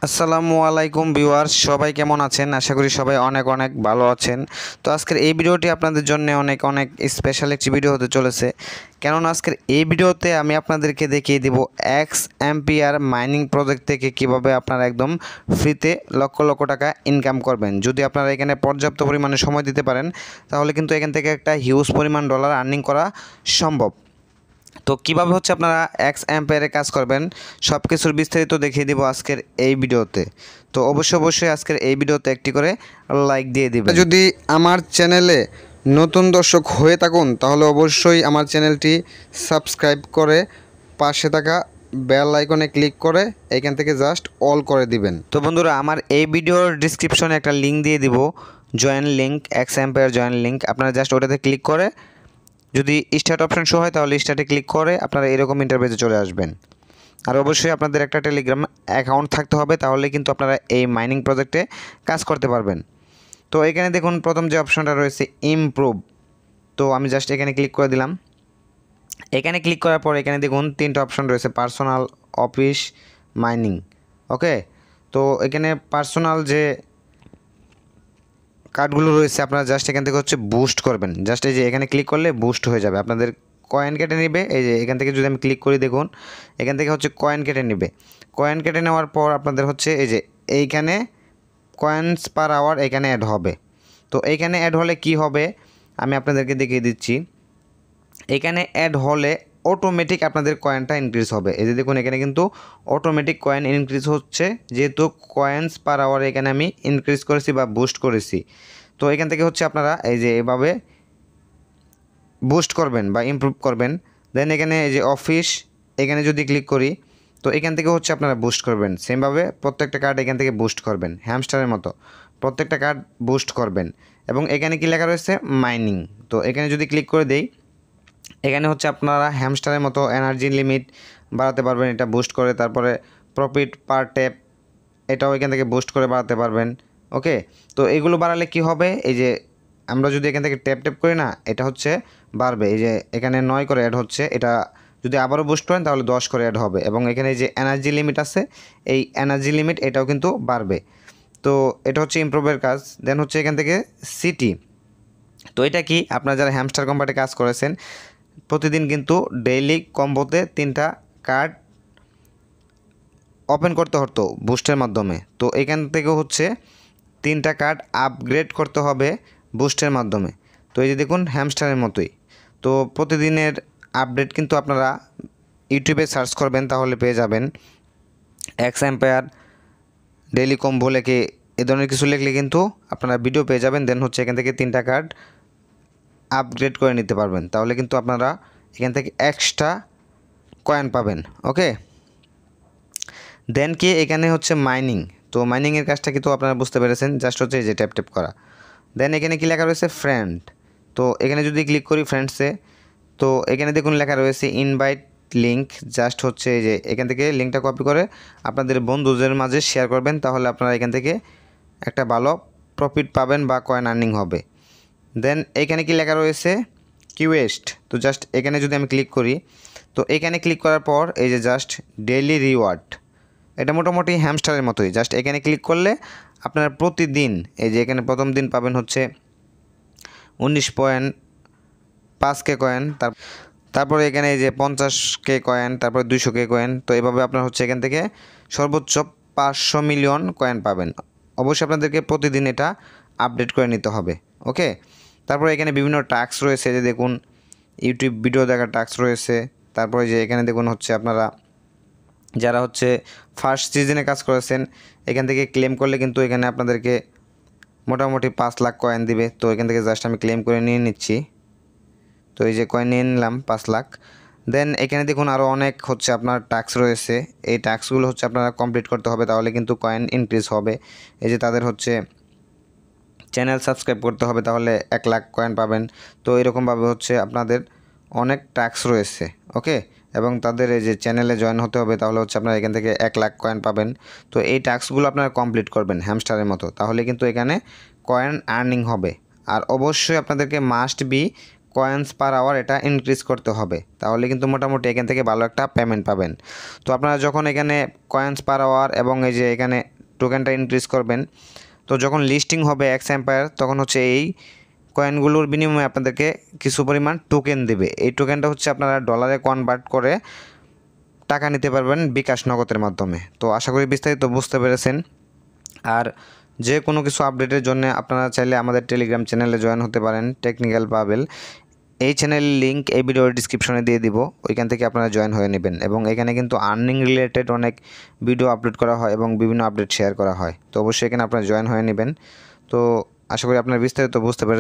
আসসালামু আলাইকুম ভিউয়ার্স, সবাই কেমন আছেন? আশা করি সবাই অনেক অনেক ভালো আছেন। তো আজকের এই ভিডিওটি আপনাদের জন্য অনেক অনেক স্পেশাল একটি ভিডিও হতে চলেছে, কেননা আজকের এই ভিডিওতে আমি আপনাদেরকে দেখিয়ে দিব এক্স এম্পিয়ার মাইনিং প্রজেক্ট থেকে কিভাবে আপনারা একদম ফ্রিতে লক্ষ লক্ষ টাকা ইনকাম করবেন। যদি আপনারা এখানে পর্যাপ্ত পরিমাণে সময় দিতে পারেন, তাহলে কিন্তু এখান থেকে একটা হিউজ পরিমাণ ডলার আর্নিং করা সম্ভব। তো কিভাবে হচ্ছে আপনারা এক্স অ্যাম্পিয়ারে কাজ করবেন, সব কিছুর বিস্তারিত দেখিয়ে দিব আজকের এই ভিডিওতে। তো অবশ্যই আজকের এই ভিডিওতে একটি করে লাইক দিয়ে দিবেন। যদি আমার চ্যানেলে নতুন দর্শক হয়ে থাকুন, তাহলে অবশ্যই আমার চ্যানেলটি সাবস্ক্রাইব করে পাশে থাকা বেল আইকনে ক্লিক করে এখান থেকে জাস্ট অল করে দিবেন। তো বন্ধুরা, আমার এই ভিডিওর ডিসক্রিপশনে একটা লিঙ্ক দিয়ে দিব, join link, x ampere join link. আপনারা জাস্ট ওটাতে ক্লিক করে যদি স্টার্ট অপশন শো হয়, তাহলে স্টার্টে ক্লিক করে আপনারা এরকম ইন্টারফেসে চলে আসবেন। আর অবশ্যই আপনাদের একটা টেলিগ্রাম অ্যাকাউন্ট থাকতে হবে, তাহলে কিন্তু আপনারা এই মাইনিং প্রজেক্টে কাজ করতে পারবেন। তো এখানে দেখুন প্রথম যে অপশনটা রয়েছে ইমপ্রুভ, তো আমি জাস্ট এখানে ক্লিক করে দিলাম। এখানে ক্লিক করার পর এখানে দেখুন তিনটা অপশন রয়েছে, পার্সোনাল, অফিস, মাইনিং। ওকে, তো এখানে পার্সোনাল যে কার্ডগুলো রয়েছে আপনারা জাস্ট এখান থেকে হচ্ছে বুস্ট করবেন। জাস্ট এই যে এখানে ক্লিক করলে বুস্ট হয়ে যাবে, আপনাদের কয়েন কেটে নেবে। এই যে এখান থেকে যদি আমি ক্লিক করি, দেখুন এখান থেকে হচ্ছে কয়েন কেটে নেবে। কয়েন কেটে নেওয়ার পর আপনাদের হচ্ছে এই যে এইখানে কয়েনস পার আওয়ার এখানে অ্যাড হবে। তো এইখানে অ্যাড হলে কি হবে আমি আপনাদেরকে দেখিয়ে দিচ্ছি। এখানে অ্যাড হলে অটোমেটিক আপনাদের কয়েনটা ইনক্রিজ হবে। এই যে দেখুন এখানে কিন্তু অটোমেটিক কয়েন ইনক্রিজ হচ্ছে, যেহেতু কয়েনস পার আওয়ার এখানে আমি ইনক্রিজ করেছি বা বুস্ট করেছি। তো এখান থেকে হচ্ছে আপনারা এই যে এভাবে বুস্ট করবেন বা ইমপ্রুভ করবেন। দেন এখানে এই যে অফিস, এখানে যদি ক্লিক করি, তো এখান থেকে হচ্ছে আপনারা বুস্ট করবেন। সেমভাবে প্রত্যেকটা কার্ড এখান থেকে বুস্ট করবেন, হ্যামস্টারের মতো প্রত্যেকটা কার্ড বুস্ট করবেন। এবং এখানে কি লেখা রয়েছে মাইনিং, তো এখানে যদি ক্লিক করে দেই, এখানে হচ্ছে আপনারা হ্যামস্টারের মতো এনার্জি লিমিট বাড়াতে পারবেন এটা বুস্ট করে। তারপরে প্রফিট পার ট্যাপ, এটাও এখান থেকে বুস্ট করে বাড়াতে পারবেন। ওকে, তো এগুলো বাড়ালে কি হবে, এই যে আমরা যদি এখান থেকে ট্যাপ ট্যাপ করি না, এটা হচ্ছে বাড়বে। এই যে এখানে 9 করে অ্যাড হচ্ছে, এটা যদি আবারও বুস্ট করেন তাহলে 10 করে অ্যাড হবে। এবং এখানে যে এনার্জি লিমিট আছে, এই এনার্জি লিমিট এটাও কিন্তু বাড়বে। তো এটা হচ্ছে ইমপ্রুভের কাজ। দেন হচ্ছে এখান থেকে সিটি, তো এটা কি, আপনারা যারা হ্যামস্টার কোম্পানিতে কাজ করেছেন, প্রতিদিন কিন্তু ডেইলি কম্বোতে 3টা কার্ড ওপেন করতে হতো বুস্টের মাধ্যমে। তো এখান থেকে হচ্ছে 3টা কার্ড আপগ্রেড করতে হবে বুস্টের মাধ্যমে। তো এই যে দেখুন হ্যামস্টারের মতোই। তো প্রতিদিনের আপডেট কিন্তু আপনারা ইউটিউবে সার্চ করবেন, তাহলে পেয়ে যাবেন। এক্স এম্পায়ার ডেইলি কম্বো লেখে এ ধরনের কিছু লিখলে কিন্তু আপনারা ভিডিও পেয়ে যাবেন। দেন হচ্ছে এখান থেকে 3টা কার্ড আপগ্রেড করে নিতে পারবেন, তাহলে কিন্তু আপনারা এখান থেকে এক্সট্রা কয়েন পাবেন। ওকে, দেন কি এখানে হচ্ছে মাইনিং, তো মাইনিংয়ের কাজটা কিন্তু আপনারা বুঝতে পেরেছেন, জাস্ট হচ্ছে এই যে ট্যাপ ট্যাপ করা। দেন এখানে কি লেখা রয়েছে ফ্রেন্ড, তো এখানে যদি ক্লিক করি ফ্রেন্ডসে, তো এখানে দেখুন লেখা রয়েছে ইনভাইট লিঙ্ক। জাস্ট হচ্ছে এই যে এখান থেকে লিঙ্কটা কপি করে আপনাদের বন্ধুদের মাঝে শেয়ার করবেন, তাহলে আপনারা এখান থেকে একটা ভালো প্রফিট পাবেন বা কয়েন আর্নিং হবে। দেন এখানে কি লেখা রয়েছে কিউয়েস্ট, তো জাস্ট এখানে যদি আমি ক্লিক করি, তো এখানে ক্লিক করার পর এই যে জাস্ট ডেইলি রিওয়ার্ড, এটা মোটামুটি হ্যামস্টারের মতোই। জাস্ট এখানে ক্লিক করলে আপনারা প্রতিদিন এই যে এখানে প্রথম দিন পাবেন হচ্ছে 19.5K কয়েন, তারপরে এখানে এই যে 50K কয়েন, তারপরে 200K কয়েন। তো এভাবে আপনার হচ্ছে এখান থেকে সর্বোচ্চ 500 মিলিয়ন কয়েন পাবেন। অবশ্যই আপনাদেরকে প্রতিদিন এটা আপডেট করে নিতে হবে। ওকে, তারপরে এখানে বিভিন্ন টাস্ক রয়েছে, যে দেখুন ইউটিউব ভিডিও দেখার টাস্ক রয়েছে। তারপরে যে এখানে দেখুন হচ্ছে আপনারা যারা হচ্ছে ফার্স্ট সিজনে কাজ করেছেন, এখান থেকে ক্লেম করলে কিন্তু এখানে আপনাদেরকে মোটামুটি 5 লাখ কয়েন দিবে। তো এখান থেকে জাস্ট আমি ক্লেম করে নিয়ে নিচ্ছি। তো এই যে কয়েন নিয়ে নিলাম 5 লাখ। দেন এখানে দেখুন আরও অনেক হচ্ছে আপনার টাস্ক রয়েছে, এই টাস্কগুলো হচ্ছে আপনারা কমপ্লিট করতে হবে, তাহলে কিন্তু কয়েন ইনক্রিজ হবে। এই যে তাদের হচ্ছে চ্যানেল সাবস্ক্রাইব করতে হবে, তাহলে 1 লাখ কয়েন পাবেন। তো এরকমভাবে হচ্ছে আপনাদের অনেক টাস্ক রয়েছে। ওকে, এবং তাদের এই যে চ্যানেলে জয়েন হতে হবে, তাহলে হচ্ছে আপনারা এখান থেকে 1 লাখ কয়েন পাবেন। তো এই টাস্কগুলো আপনারা কমপ্লিট করবেন হ্যামস্টারের মতো, তাহলে কিন্তু এখানে কয়েন আর্নিং হবে। আর অবশ্যই আপনাদেরকে must be coins per hour এটা ইনক্রিজ করতে হবে, তাহলে কিন্তু মোটামুটি এখান থেকে ভালো একটা পেমেন্ট পাবেন। তো আপনারা যখন এখানে কয়েন্স পার আওয়ার এবং এই যে এখানে টোকেনটা ইনক্রিজ করবেন, তো যখন লিস্টিং হবে এক্স এম্পায়ার, তখন হচ্ছে এই কয়েনগুলোর বিনিময়ে আপনাদেরকে কিছু পরিমাণ টোকেন দেবে। এই টোকেনটা হচ্ছে আপনারা ডলারে কনভার্ট করে টাকা নিতে পারবেন বিকাশ নগদের মাধ্যমে। তো আশা করি বিস্তারিত বুঝতে পেরেছেন। আর যে কোনো কিছু আপডেটের জন্য আপনারা চাইলে আমাদের টেলিগ্রাম চ্যানেলে জয়েন হতে পারেন, টেকনিক্যাল পাবেল। এই চ্যানেলের লিঙ্ক এই ভিডিওর ডিসক্রিপশনে দিয়ে দিব, ওইখান থেকে আপনারা জয়েন হয়ে নেবেন। এবং এখানে কিন্তু আর্নিং রিলেটেড অনেক ভিডিও আপলোড করা হয় এবং বিভিন্ন আপডেট শেয়ার করা হয়। তো অবশ্যই এখানে আপনারা জয়েন হয়ে নেবেন। তো আশা করি আপনারা বিস্তারিত বুঝতে পেরেছেন।